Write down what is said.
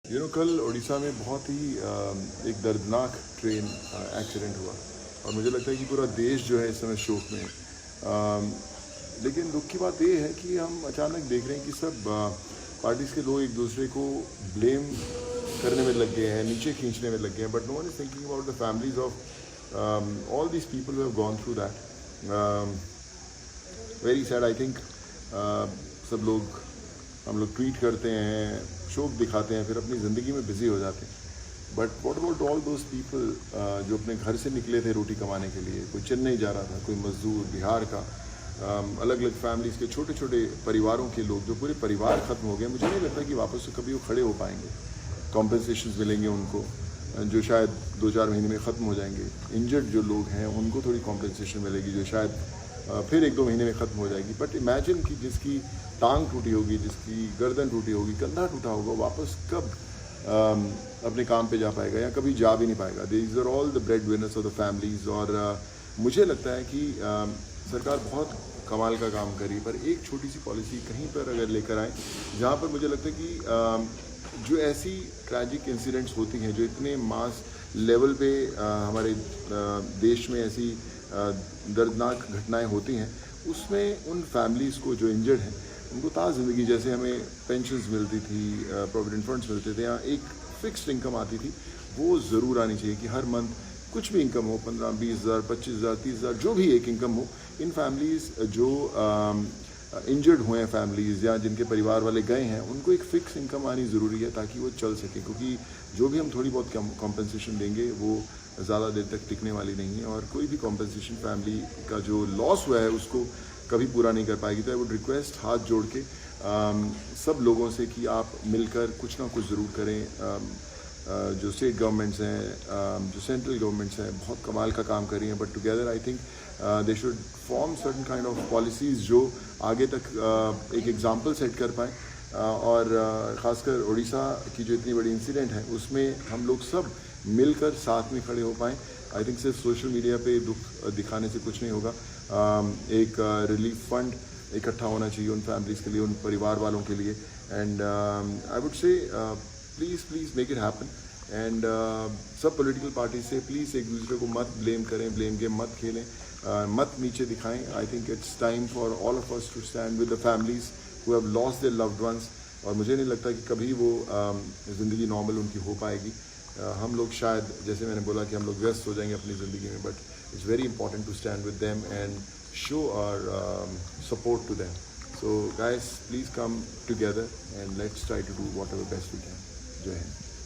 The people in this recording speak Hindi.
कल उड़ीसा में बहुत ही एक दर्दनाक ट्रेन एक्सीडेंट हुआ और मुझे लगता है कि पूरा देश जो है इस समय शोक में है। लेकिन दुख की बात ये है कि हम अचानक देख रहे हैं कि सब पार्टीज़ के लोग एक दूसरे को ब्लेम करने में लग गए हैं, नीचे खींचने में लग गए हैं, but no one is thinking about the families of all these people who have gone through that. Very sad I think. सब लोग हम लोग ट्वीट करते हैं, शोक दिखाते हैं, फिर अपनी ज़िंदगी में बिज़ी हो जाते हैं। But what about all those people जो अपने घर से निकले थे रोटी कमाने के लिए? कोई चेन्नई जा रहा था, कोई मजदूर बिहार का, अलग अलग फैमिलीज़ के छोटे छोटे परिवारों के लोग, जो पूरे परिवार ख़त्म हो गए। मुझे नहीं लगता कि वापस से कभी वो खड़े हो पाएंगे। कॉम्पनसेशन मिलेंगे उनको जो शायद 2-4 महीने में ख़त्म हो जाएंगे। इंजर्ड जो लोग हैं उनको थोड़ी कॉम्पनसेशन मिलेगी जो शायद फिर 1-2 महीने में ख़त्म हो जाएगी। बट इमेजिन कि जिसकी टांग टूटी होगी, जिसकी गर्दन टूटी होगी, कंधा टूटा होगा, वापस कब अपने काम पे जा पाएगा या कभी जा भी नहीं पाएगा। These are all the breadwinners of the families. और मुझे लगता है कि सरकार बहुत कमाल का काम करी, पर एक छोटी सी पॉलिसी कहीं पर अगर लेकर आए जहाँ पर मुझे लगता है कि जो ऐसी ट्रैजिक इंसिडेंट्स होती हैं, जो इतने मास लेवल पे हमारे देश में ऐसी दर्दनाक घटनाएं होती हैं, उसमें उन फैमिलीज़ को जो इंजर्ड हैं उनको ताज़ ज़िंदगी, जैसे हमें पेंशन्स मिलती थी, प्रोविडेंट फंड्स मिलते थे, या एक फ़िक्स्ड इनकम आती थी, वो ज़रूर आनी चाहिए कि हर मंथ कुछ भी इनकम हो, 15-20 हज़ार, 25 हज़ार, 30 हज़ार, जो भी एक इनकम हो। इन फैमिलीज़ जो इंजर्ड हुए हैं फैमिलीज़ या जिनके परिवार वाले गए हैं, उनको एक फ़िक्स इनकम आनी ज़रूरी है ताकि वो चल सके, क्योंकि जो भी हम थोड़ी बहुत कॉम्पनसेशन देंगे वो ज़्यादा देर तक टिकने वाली नहीं है, और कोई भी कॉम्पनसेशन फैमिली का जो लॉस हुआ है उसको कभी पूरा नहीं कर पाएगी। तो आई वुड रिक्वेस्ट हाथ जोड़ के सब लोगों से कि आप मिलकर कुछ ना कुछ ज़रूर करें। जो स्टेट गवर्नमेंट्स हैं, जो सेंट्रल गवर्नमेंट्स हैं, बहुत कमाल का काम कर रही हैं, but together I think they should form certain kind of policies जो आगे तक एक एग्जांपल सेट कर पाएँ। और ख़ासकर उड़ीसा की जो इतनी बड़ी इंसिडेंट है उसमें हम लोग सब मिलकर साथ में खड़े हो पाएँ। आई थिंक सिर्फ सोशल मीडिया पे दुख दिखाने से कुछ नहीं होगा। एक रिलीफ फंड इकट्ठा होना चाहिए उन फैमिलीज़ के लिए, उन परिवार वालों के लिए। And I would say please make it happen. And सब पॉलिटिकल पार्टी से प्लीज़ एक दूसरे को मत ब्लेम करें, ब्लेम गेम मत खेलें, मत नीचे दिखाएं। I think it's time for all of us to stand with the families who have lost their loved ones. और मुझे नहीं लगता कि कभी वो ज़िंदगी नॉर्मल उनकी हो पाएगी। हम लोग शायद, जैसे मैंने बोला, कि हम लोग व्यस्त हो जाएंगे अपनी ज़िंदगी में, but it's very important to stand with them and show our support to them. So guys, please come together and let's try to do whatever best we can.